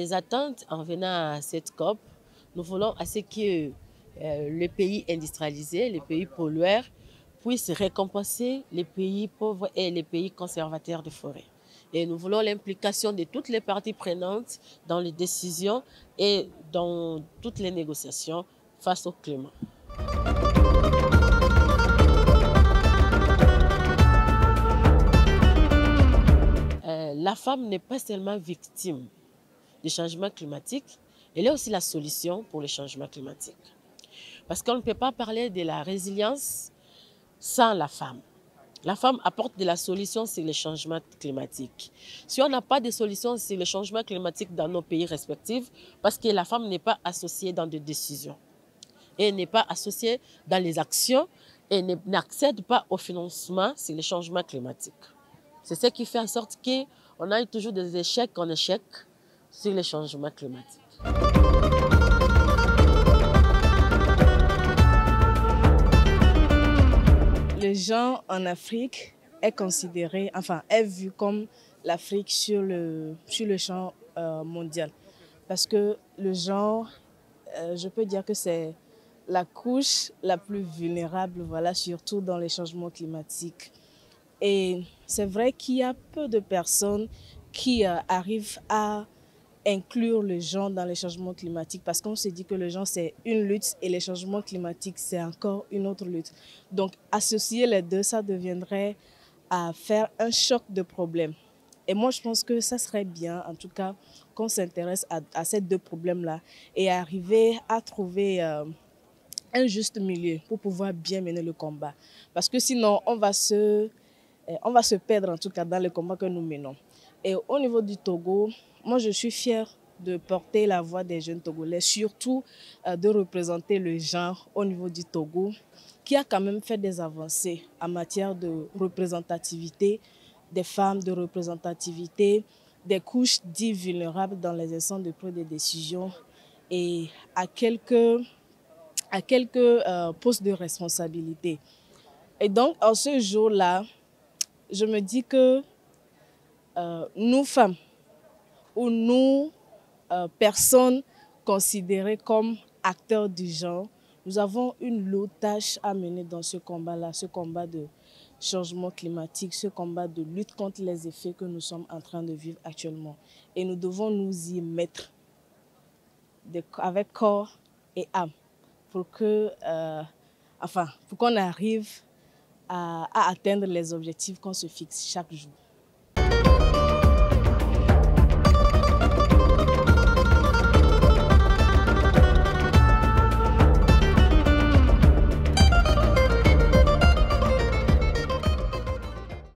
mes attentes en venant à cette COP, nous voulons à ce que les pays industrialisés, les pays pollueurs, puissent récompenser les pays pauvres et les pays conservateurs de forêt. Et nous voulons l'implication de toutes les parties prenantes dans les décisions et dans toutes les négociations face au climat. La femme n'est pas seulement victime du changement climatique, elle est aussi la solution pour le changement climatique. Parce qu'on ne peut pas parler de la résilience sans la femme. La femme apporte de la solution sur le changement climatique. Si on n'a pas de solution sur le changement climatique dans nos pays respectifs, parce que la femme n'est pas associée dans des décisions, et n'est pas associée dans les actions, et n'accède pas au financement sur le changement climatique. C'est ce qui fait en sorte qu'on a toujours des échecs en échecs sur le changement climatique. Le genre en Afrique est considéré, enfin, est vu comme l'Afrique sur le champ mondial. Parce que le genre, je peux dire que c'est la couche la plus vulnérable, voilà, surtout dans les changements climatiques. Et c'est vrai qu'il y a peu de personnes qui arrivent à inclure le genre dans les changements climatiques parce qu'on se dit que le genre c'est une lutte et les changements climatiques c'est encore une autre lutte. Donc associer les deux, ça deviendrait à faire un choc de problèmes. Et moi je pense que ça serait bien en tout cas qu'on s'intéresse à ces deux problèmes-là et arriver à trouver un juste milieu pour pouvoir bien mener le combat. Parce que sinon on va se perdre en tout cas dans le combat que nous menons. Et au niveau du Togo, moi je suis fière de porter la voix des jeunes Togolais, surtout de représenter le genre au niveau du Togo, qui a quand même fait des avancées en matière de représentativité des femmes, de représentativité des couches dites vulnérables dans les instances de prise de décision et à quelques postes de responsabilité. Et donc, en ce jour-là, je me dis que nous, femmes, ou nous, personnes considérées comme acteurs du genre, nous avons une lourde tâche à mener dans ce combat-là, ce combat de changement climatique, ce combat de lutte contre les effets que nous sommes en train de vivre actuellement. Et nous devons nous y mettre avec corps et âme pour pour qu'on arrive à atteindre les objectifs qu'on se fixe chaque jour.